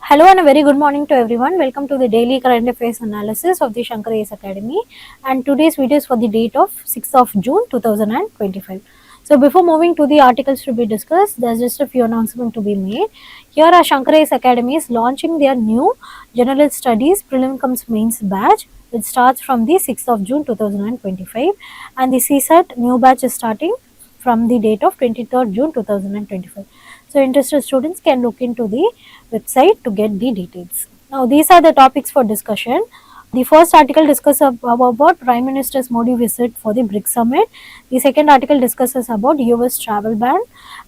Hello and a very good morning to everyone. Welcome to the daily current affairs analysis of the Shankar IAS Academy, and today's video is for the date of 6th of June 2025. So before moving to the articles to be discussed, there's just a few announcements to be made. Here our Shankar IAS Academy is launching their new General Studies Prelim Comes Mains batch, which starts from the 6th of June 2025, and the CSET new batch is starting from the date of 23rd June 2025. So interested students can look into the website to get the details. Now these are the topics for discussion. The first article discusses about Prime Minister's Modi visit for the BRICS summit. The second article discusses about US travel ban.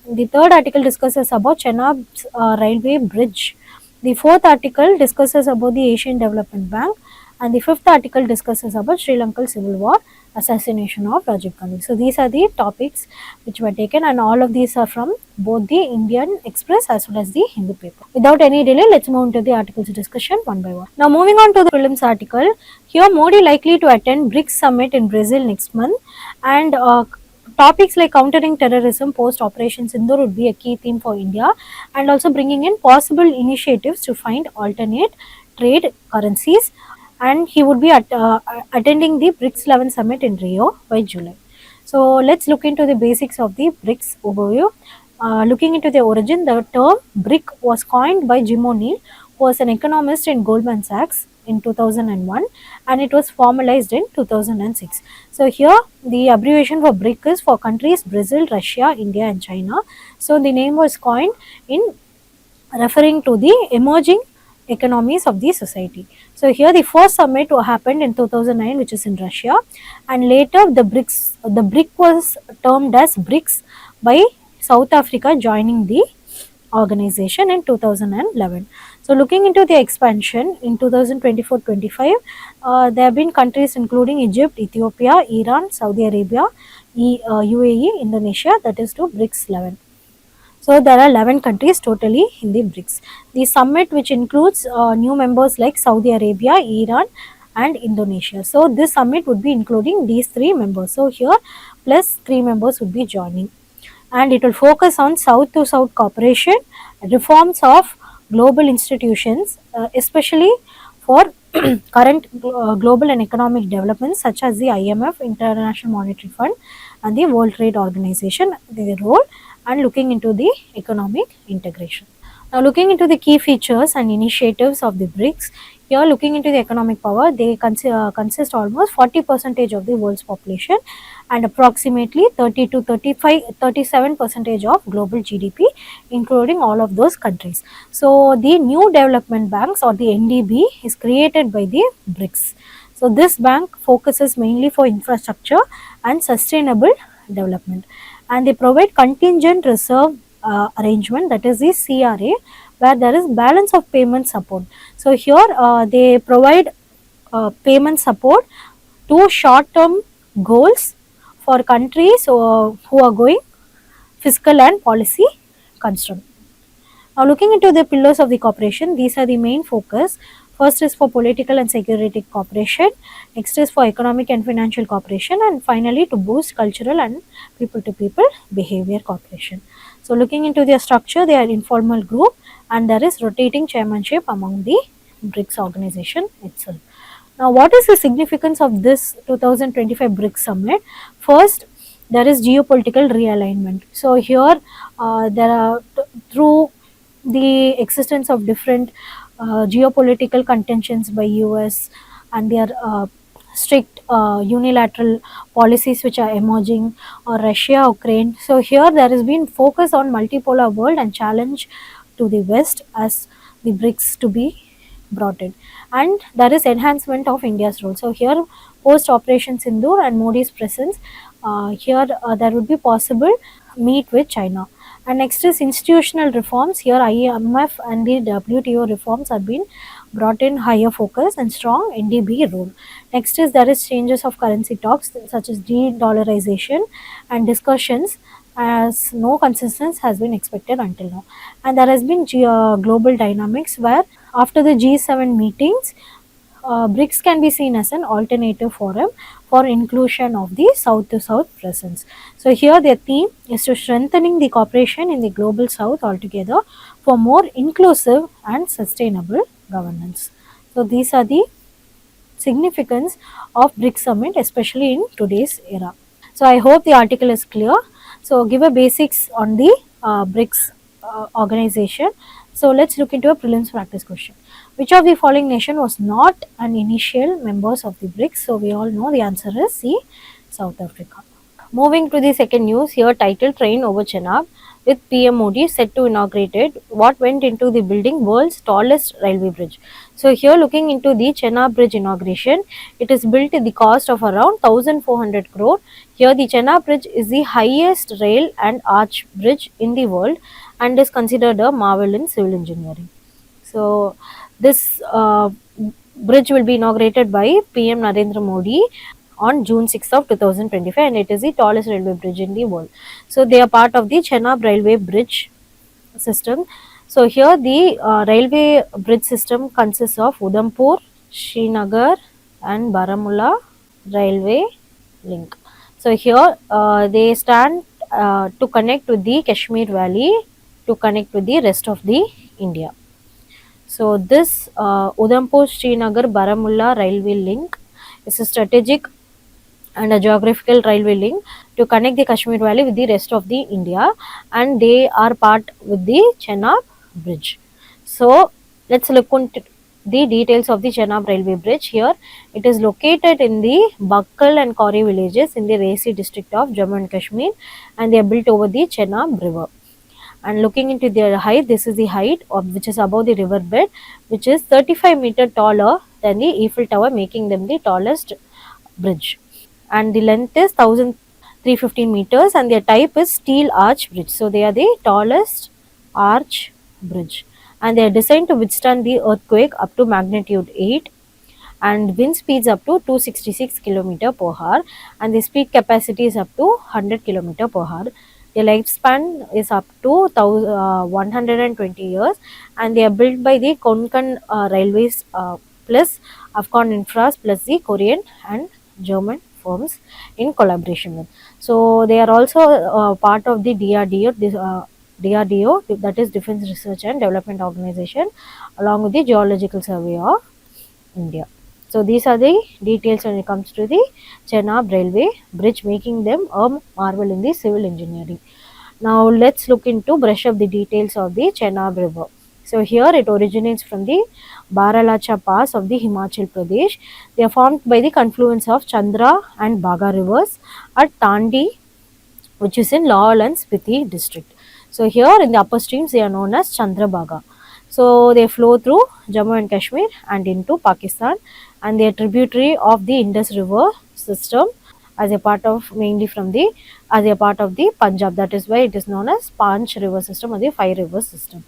The third article discusses about Chenab's railway bridge. The fourth article discusses about the Asian Development Bank, and the fifth article discusses about Sri Lankan civil war, assassination of Rajiv Gandhi. So these are the topics which were taken, and all of these are from both the Indian Express as well as the Hindu paper. Without any delay, let's move into the articles discussion one by one. Now moving on to the prelims article, here Modi likely to attend BRICS summit in Brazil next month, and topics like countering terrorism post Operation Sindoor would be a key theme for India, and also bringing in possible initiatives to find alternate trade currencies, and he would be attending the BRICS 11 summit in Rio by July. So let's look into the basics of the BRICS overview. Looking into the origin, the term BRIC was coined by Jim O'Neill, who was an economist in Goldman Sachs in 2001, and it was formalized in 2006. So here the abbreviation for BRIC is for countries Brazil, Russia, India and China. So the name was coined in referring to the emerging economies of the society. So here the first summit happened in 2009, which is in Russia, and later the BRIC was termed as BRICS by South Africa joining the organization in 2011. So looking into the expansion in 2024-25, there have been countries including Egypt, Ethiopia, Iran, Saudi Arabia, UAE, Indonesia, that is to BRICS 11. So there are 11 countries totally in the BRICS. The summit, which includes new members like Saudi Arabia, Iran and Indonesia. So this summit would be including these three members. So here plus 3 members would be joining, and it will focus on South to South cooperation, reforms of global institutions, especially for current global and economic developments such as the IMF, International Monetary Fund and the World Trade Organization, their role, and looking into the economic integration. Now looking into the key features and initiatives of the BRICS, here looking into the economic power, they consist almost 40% of the world's population and approximately 30 to 37% of global GDP, including all of those countries. So the new development banks, or the NDB, is created by the BRICS. So this bank focuses mainly for infrastructure and sustainable development, and they provide contingent reserve arrangement, that is the CRA, where there is balance of payment support. So here they provide payment support to short term goals for countries who are going fiscal and policy constraint. Now looking into the pillars of the cooperation, these are the main focus. First is for political and security cooperation, next is for economic and financial cooperation, and finally to boost cultural and people to people behavior cooperation. So looking into their structure, they are informal group and there is rotating chairmanship among the BRICS organization itself. Now what is the significance of this 2025 BRICS summit? First, there is geopolitical realignment. So here there are through the existence of different geopolitical contentions by US and their strict unilateral policies which are emerging, or Russia, Ukraine. So here there has been focus on multipolar world and challenge to the West as the BRICS to be brought in, and there is enhancement of India's role. So here post Operation Sindoor and Modi's presence, here there would be possible meet with China. And next is institutional reforms. Here IMF and the WTO reforms have been brought in higher focus and strong NDB role. Next is there is changes of currency talks such as de-dollarization and discussions, as no consensus has been expected until now. And there has been global dynamics where after the G7 meetings, BRICS can be seen as an alternative forum for inclusion of the South to South presence. So here their theme is to strengthening the cooperation in the global South altogether, for more inclusive and sustainable governance. So these are the significance of BRICS summit, especially in today's era. So I hope the article is clear. So give a basics on the BRICS organization. So let's look into a prelims practice question. Which of the following nation was not an initial members of the BRICS? So we all know the answer is C, South Africa. Moving to the second news here, titled Train over Chenab, with PM Modi set to inaugurate it. What went into the building? World's tallest railway bridge. So here, looking into the Chenab bridge inauguration, it is built at the cost of around 1400 crore. Here the Chenab bridge is the highest rail and arch bridge in the world and is considered a marvel in civil engineering. So this bridge will be inaugurated by PM Narendra Modi on June 6th of 2025, and it is the tallest railway bridge in the world. So they are part of the Chenab railway bridge system. So here the railway bridge system consists of Udhampur, Srinagar and Baramulla railway link. So here they stand to connect with the Kashmir Valley, to connect with the rest of the India. So this Udhampur Srinagar Baramulla railway link is a strategic and a geographical railway link to connect the Kashmir Valley with the rest of the India, and they are part with the Chenab bridge. So let's look into the details of the Chenab railway bridge. Here it is located in the Bakkal and Kauri villages in the Resi district of Jammu and Kashmir, and they are built over the Chenab river. And looking into their height, this is the height of which is above the river bed, which is 35 meters taller than the Eiffel Tower, making them the tallest bridge. And the length is 1315 meters, and their type is steel arch bridge. So they are the tallest arch bridge, and they are designed to withstand the earthquake up to magnitude 8, and wind speeds up to 266 km per hour, and the speed capacity is up to 100 km per hour. The lifespan is up to 120 years, and they are built by the Konkan Railways plus Afghan Infras plus the Korean and German firms in collaboration with. So they are also part of the DRDO, DRDO, that is Defense Research and Development Organization, along with the Geological Survey of India. So these are the details when it comes to the Chenab railway bridge, making them a marvel in the civil engineering. Now let's look into brush up the details of the Chenab river. So here it originates from the Baralacha Pass of the Himachal Pradesh. They are formed by the confluence of Chandra and Baga rivers at Tandi, which is in Laol and Spiti district. So here in the upper streams they are known as Chandrabhaga. So they flow through Jammu and Kashmir and into Pakistan, and they are tributary of the Indus River system as a part of mainly from the as a part of the Punjab. That is why it is known as Panch river system or the five river system.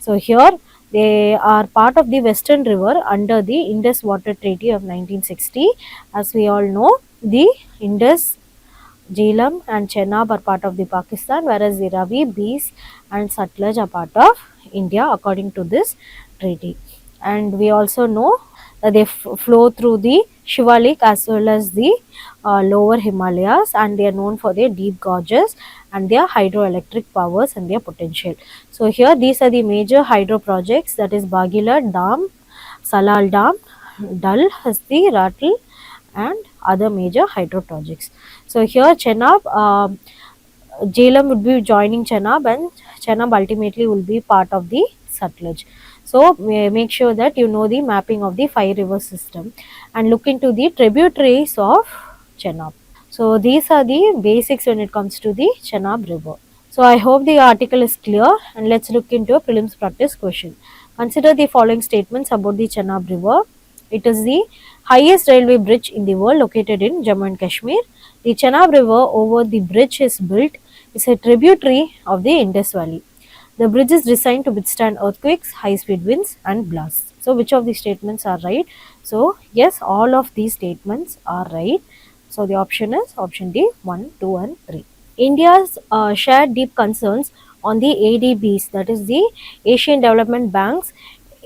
So here they are part of the Western River under the Indus Water Treaty of 1960. As we all know, the Indus, Jhelum and Chenab are part of the Pakistan, whereas the Ravi, Beas and Satluj are part of India according to this treaty. And we also know that they flow through the Shivalik as well as the lower Himalayas, and they are known for their deep gorges and their hydroelectric powers and their potential. So here these are the major hydro projects, that is Bagila Dam, Salal Dam, Dal, Hasti, Ratle and other major hydro projects. So here Chenab, Jhelum would be joining Chenab, and Chenab ultimately will be part of the Satluj. So make sure that you know the mapping of the five river system and look into the tributaries of Chenab. So these are the basics when it comes to the Chenab river. So I hope the article is clear, and let's look into a prelims practice question. Consider the following statements about the Chenab river. It is the highest railway bridge in the world, located in Jammu and Kashmir. The Chenab river over the bridge is built is a tributary of the Indus Valley. The bridge is designed to withstand earthquakes, high speed winds and blasts. So which of these statements are right? So yes, all of these statements are right. So the option is option D, 1, 2 and 3. India's shared deep concerns on the ADBs, that is the Asian Development Bank's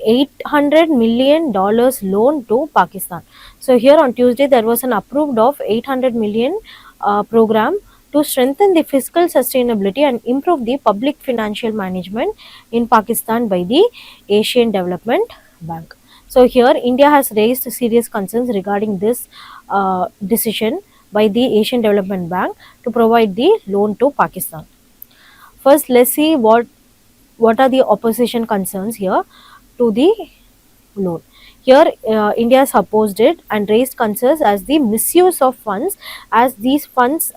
$800 million loan to Pakistan. So here on Tuesday there was an approved of 800 million program to strengthen the fiscal sustainability and improve the public financial management in Pakistan by the Asian Development Bank. So here India has raised serious concerns regarding this decision by the Asian Development Bank to provide the loan to Pakistan. First, let's see what are the opposition concerns here to the loan. Here, India has opposed it and raised concerns as the misuse of funds, as these funds,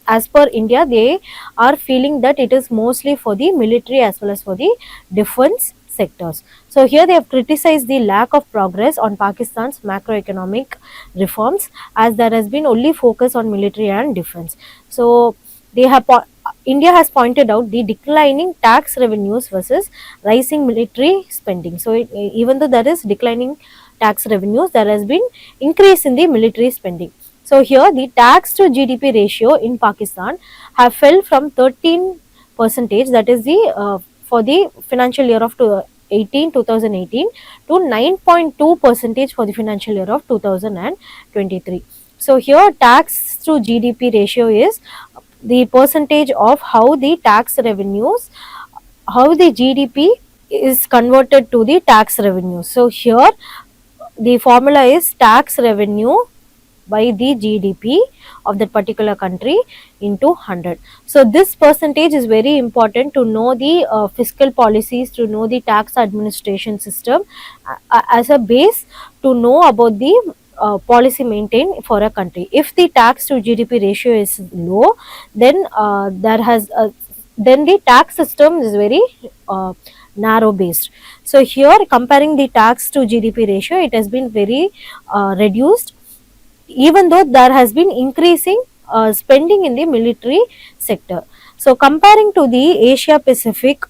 as per India, they are feeling that it is mostly for the military as well as for the defense sectors. So here they have criticized the lack of progress on Pakistan's macroeconomic reforms, as there has been only focus on military and defense. So they have India has pointed out the declining tax revenues versus rising military spending. So even though there is declining tax revenues, there has been increase in the military spending. So here the tax to GDP ratio in Pakistan have fell from 13 percentage, that is the for the financial year of 2018 to 9.2 percentage for the financial year of 2023. So here tax to GDP ratio is the percentage of how the tax revenues, how the GDP is converted to the tax revenue. So here the formula is tax revenue by the GDP of that particular country into 100. So this percentage is very important to know the fiscal policies, to know the tax administration system as a base to know about the policy maintained for a country. If the tax to GDP ratio is low, then then the tax system is very narrow based. So here comparing the tax to GDP ratio, it has been very reduced, even though there has been increasing spending in the military sector. So comparing to the Asia Pacific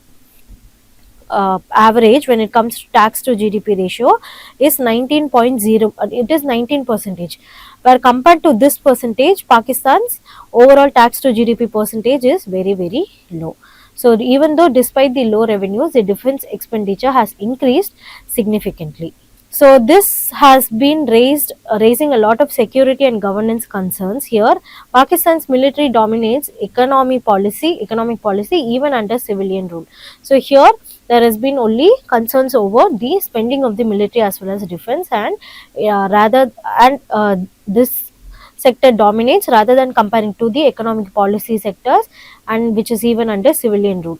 average when it comes to tax to GDP ratio is 19.0, it is 19 percentage, where compared to this percentage, Pakistan's overall tax to GDP percentage is very low. So even though despite the low revenues, the defense expenditure has increased significantly. So this has been raising a lot of security and governance concerns. Here, Pakistan's military dominates economic policy even under civilian rule. So here there has been only concerns over the spending of the military as well as defense, and this sector dominates rather than comparing to the economic policy sectors, and which is even under civilian rule.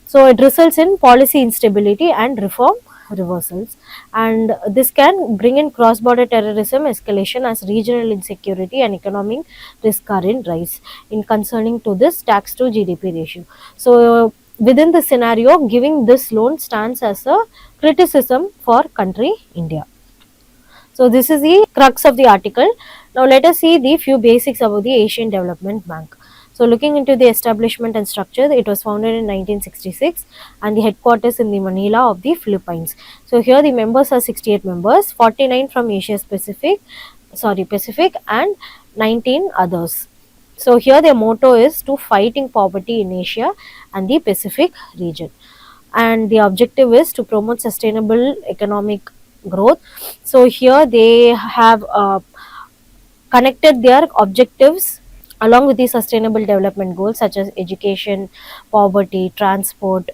So it results in policy instability and reform reversals, and this can bring in cross-border terrorism escalation as regional insecurity and economic risk are in rise in concerning to this tax to GDP ratio. So within the scenario, giving this loan stands as a criticism for country India. So this is the crux of the article. Now let us see the few basics about the Asian Development Bank. So looking into the establishment and structure, it was founded in 1966 and the headquarters in the Manila of the Philippines. So here the members are 68 members, 49 from Pacific and 19 others. So here their motto is to fighting poverty in Asia and the Pacific region. And the objective is to promote sustainable economic growth. So here they have connected their objectives along with the sustainable development goals such as education, poverty, transport,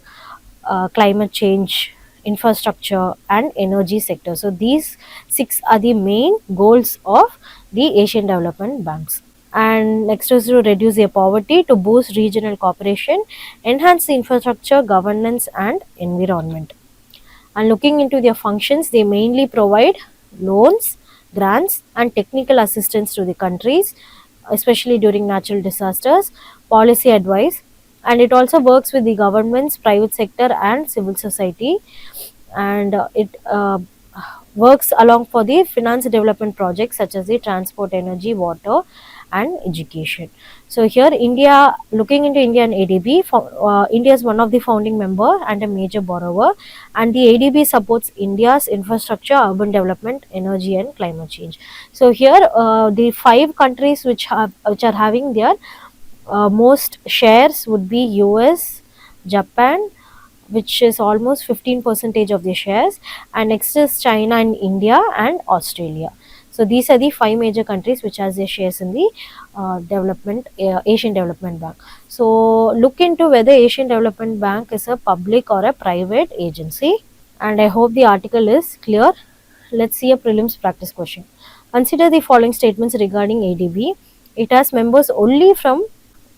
climate change, infrastructure and energy sector. So these 6 are the main goals of the Asian Development Banks. And next is to reduce their poverty, to boost regional cooperation, enhance the infrastructure, governance and environment. And looking into their functions, they mainly provide loans, grants and technical assistance to the countries, especially during natural disasters, policy advice, and it also works with the governments, private sector and civil society, and it works along for the finance development projects such as the transport, energy, water and education. So here India, looking into India and ADB, India is one of the founding member and a major borrower, and the ADB supports India's infrastructure, urban development, energy and climate change. So here the 5 countries which are having their most shares would be US, Japan, which is almost 15% of the shares, and next is China and India and Australia. So these are the 5 major countries which has their shares in the Asian Development Bank. So look into whether Asian Development Bank is a public or a private agency. And I hope the article is clear. Let's see a prelims practice question. Consider the following statements regarding ADB. It has members only from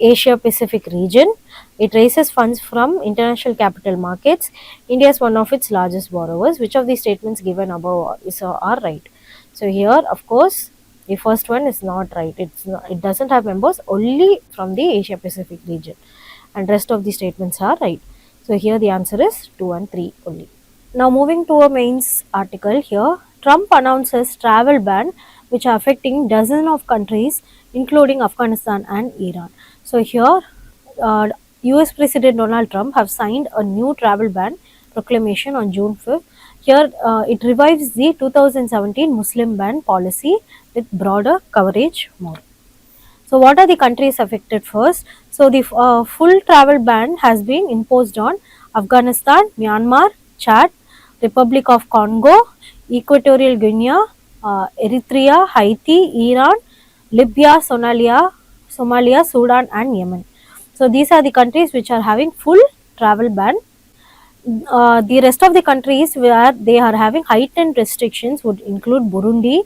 Asia Pacific region. It raises funds from international capital markets. India is one of its largest borrowers. Which of the statements given above are right? So here, of course, the first one is not right. It doesn't have members only from the Asia Pacific region, and rest of the statements are right. So here the answer is 2 and 3 only. Now moving to a mains article here, Trump announces travel ban which are affecting dozens of countries including Afghanistan and Iran. So here US President Donald Trump have signed a new travel ban proclamation on June 5th. Here it revives the 2017 Muslim ban policy with broader coverage more. So what are the countries affected first? So the full travel ban has been imposed on Afghanistan, Myanmar, Chad, Republic of Congo, Equatorial Guinea, Eritrea, Haiti, Iran, Libya, Somalia, Sudan and Yemen. So these are the countries which are having full travel ban. The rest of the countries where they are having heightened restrictions would include Burundi,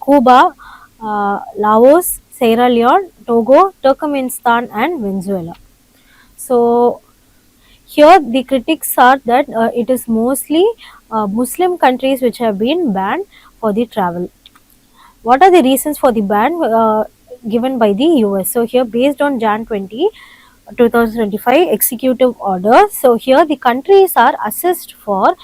Cuba, Laos, Sierra Leone, Togo, Turkmenistan and Venezuela. So here the critics are that it is mostly Muslim countries which have been banned for the travel. What are the reasons for the ban given by the US? So here based on Jan 2025 executive order, so here the countries are assessed for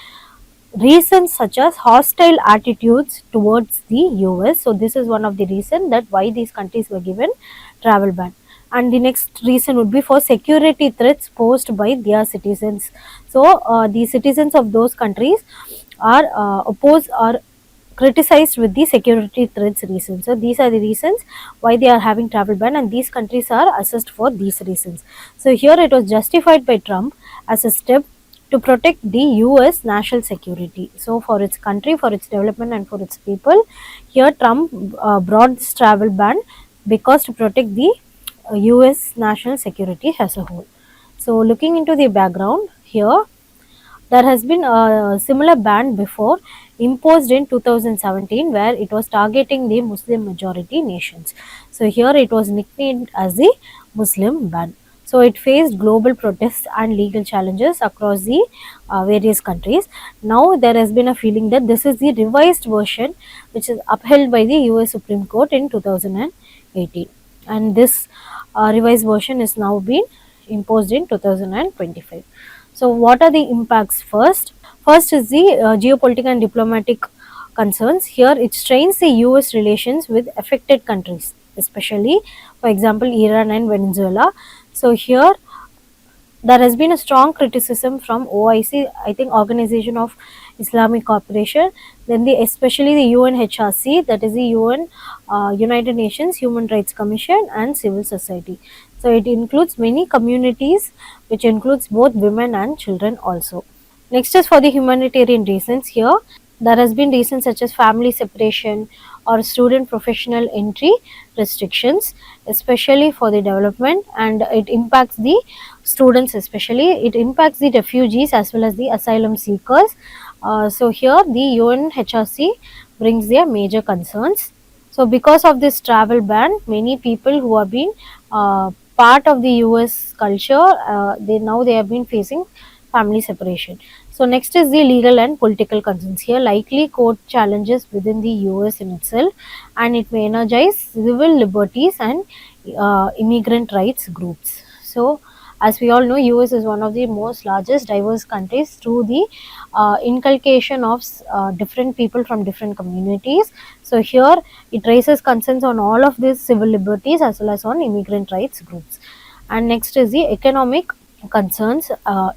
reasons such as hostile attitudes towards the US. So this is one of the reasons that why these countries were given travel ban. And the next reason would be for security threats posed by their citizens. So the citizens of those countries are opposed or criticized with the security threats reasons. So these are the reasons why they are having travel ban, and these countries are assessed for these reasons. So here it was justified by Trump as a step to protect the US national security. So for its country, for its development and for its people, here Trump brought this travel ban because to protect the US national security as a whole. So looking into the background here, there has been a similar ban before imposed in 2017 where it was targeting the Muslim majority nations. So here it was nicknamed as the Muslim ban. So it faced global protests and legal challenges across the various countries. Now there has been a feeling that this is the revised version which is upheld by the US Supreme Court in 2018, and this revised version is now being imposed in 2025. So what are the impacts first? First is the geopolitical and diplomatic concerns. Here it strains the US relations with affected countries, especially for example Iran and Venezuela. So here there has been a strong criticism from OIC, I think Organization of Islamic Cooperation, then especially the UNHRC, that is the UN United Nations Human Rights Commission, and civil society. So it includes many communities, which includes both women and children also. Next is for the humanitarian reasons. Here there has been reasons such as family separation or student professional entry restrictions, especially for the development, and it impacts the students, especially it impacts the refugees as well as the asylum seekers. So here the UNHRC brings their major concerns. So because of this travel ban, many people who have been part of the US culture, they have been facing family separation. So next is the legal and political concerns. Here likely court challenges within the US in itself, and it may energize civil liberties and immigrant rights groups. So as we all know, US is one of the most largest diverse countries through the inculcation of different people from different communities. So here it raises concerns on all of these civil liberties as well as on immigrant rights groups. And next is the economic concerns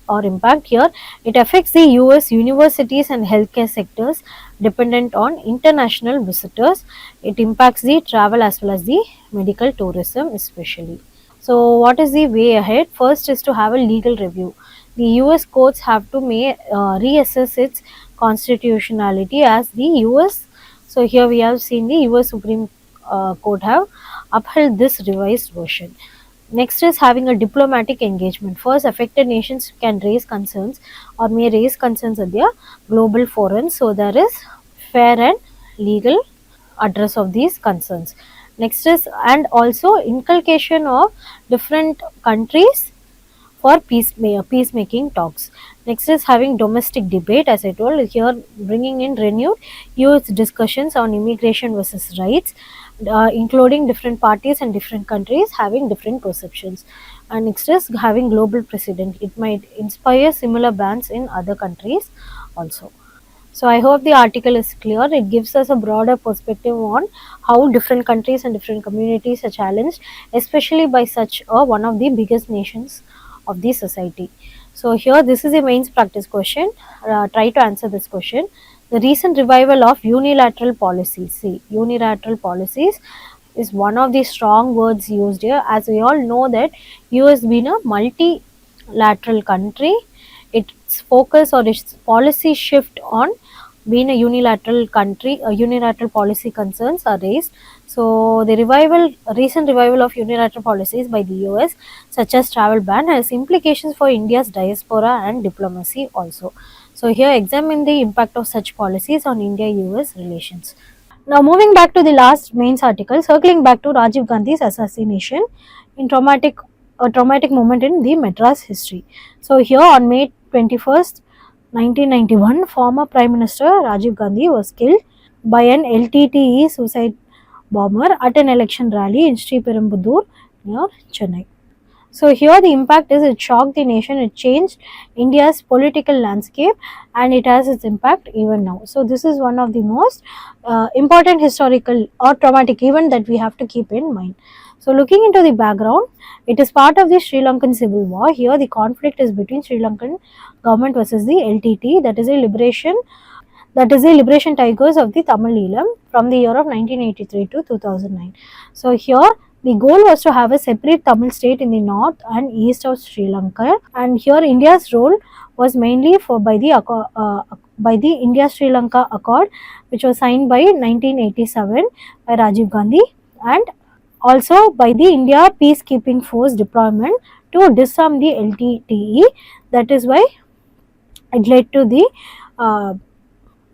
or impact. Here it affects the US universities and healthcare sectors dependent on international visitors. It impacts the travel as well as the medical tourism especially. So what is the way ahead? First is to have a legal review. The US courts have to reassess its constitutionality as the US So here we have seen the US Supreme Court have upheld this revised version. Next is having a diplomatic engagement. First, affected nations can raise concerns or may raise concerns at their global forums. So there is fair and legal address of these concerns. Next is, and also inculcation of different countries for peacemaking talks. Next is having domestic debate, as I told here, bringing in renewed US discussions on immigration versus rights, including different parties and different countries having different perceptions. And next is having global precedent. It might inspire similar bans in other countries also. So I hope the article is clear. It gives us a broader perspective on how different countries and different communities are challenged, especially by such a one of the biggest nations of the society. So here this is a mains practice question. Try to answer this question. The recent revival of unilateral policies. See, unilateral policies is one of the strong words used here. As we all know that US been a multilateral country, its focus or its policy shift on being a unilateral country, unilateral policy concerns are raised. So the recent revival of unilateral policies by the US, such as travel ban, has implications for India's diaspora and diplomacy also. So here examine the impact of such policies on India-US relations. Now moving back to the last mains article, circling back to Rajiv Gandhi's assassination in a traumatic moment in the Madras history. So here on May 21st, 1991, former Prime Minister Rajiv Gandhi was killed by an LTTE suicide bomber at an election rally in Sriperumbudur near Chennai. So here the impact is it shocked the nation, it changed India's political landscape, and it has its impact even now. So this is one of the most important historical or traumatic event that we have to keep in mind. So looking into the background, it is part of the Sri Lankan civil war. Here the conflict is between Sri Lankan government versus the LTT, that is the liberation tigers of the Tamil Eelam from the year of 1983 to 2009. So here the goal was to have a separate Tamil state in the north and east of Sri Lanka, and here India's role was mainly by the India Sri Lanka Accord, which was signed by 1987 by Rajiv Gandhi, and also by the India Peacekeeping Force deployment to disarm the LTTE. That is why it led to the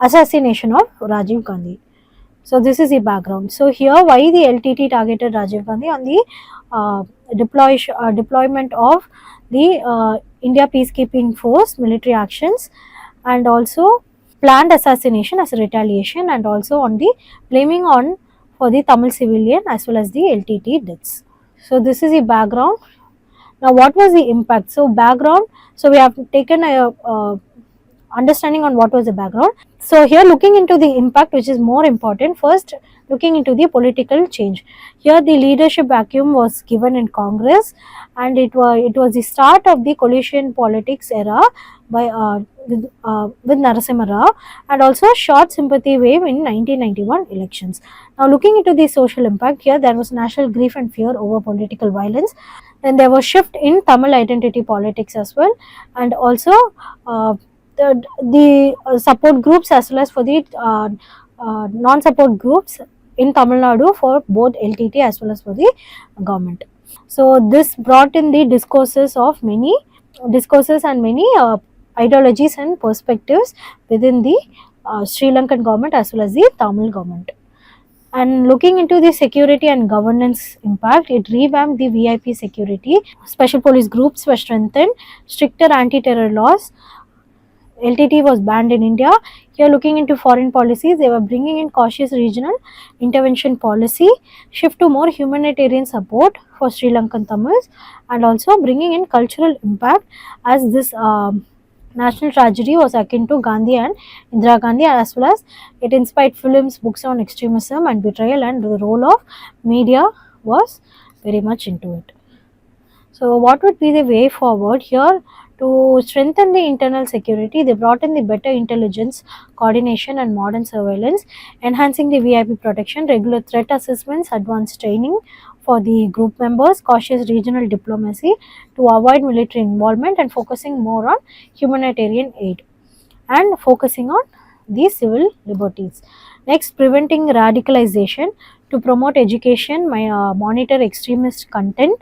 assassination of Rajiv Gandhi. So this is the background. So here why the LTT targeted Rajiv Gandhi on the deployment of the India Peacekeeping Force military actions, and also planned assassination as a retaliation, and also on the blaming on for the Tamil civilian as well as the LTT deaths. So this is the background. Now what was the impact? So background, so we have taken a understanding on what was the background. So here looking into the impact, which is more important, first looking into the political change. Here the leadership vacuum was given in Congress, and it was the start of the coalition politics era by with Narasimha Rao, and also short sympathy wave in 1991 elections. Now looking into the social impact, here there was national grief and fear over political violence. Then there was shift in Tamil identity politics as well, and also uh, the support groups as well as for the non-support groups in Tamil Nadu for both LTT as well as for the government. So this brought in the discourses and many ideologies and perspectives within the Sri Lankan government as well as the Tamil government. And looking into the security and governance impact, it revamped the VIP security. Special police groups were strengthened, stricter anti-terror laws. LTT was banned in India. Here looking into foreign policies, they were bringing in cautious regional intervention policy, shift to more humanitarian support for Sri Lankan Tamils, and also bringing in cultural impact, as this national tragedy was akin to Gandhi and Indira Gandhi, as well as it inspired films, books on extremism and betrayal, and the role of media was very much into it. So what would be the way forward here? To strengthen the internal security, they brought in the better intelligence, coordination and modern surveillance, enhancing the VIP protection, regular threat assessments, advanced training for the group members, cautious regional diplomacy to avoid military involvement, and focusing more on humanitarian aid and focusing on the civil liberties. Next, preventing radicalization to promote education, monitor extremist content.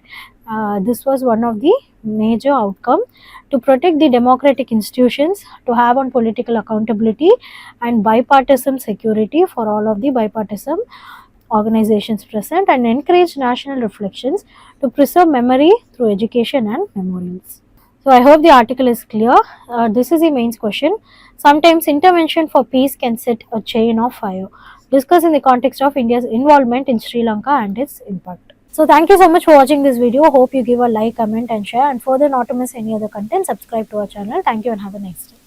This was one of the major outcome. To protect the democratic institutions, to have on political accountability and bipartisan security for all of the bipartisan organizations present, and encourage national reflections to preserve memory through education and memorials. So I hope the article is clear. This is the main question. Sometimes intervention for peace can set a chain of fire. Discuss in the context of India's involvement in Sri Lanka and its impact. So thank you so much for watching this video. Hope you give a like, comment and share, and further not to miss any other content, subscribe to our channel. Thank you and have a nice day.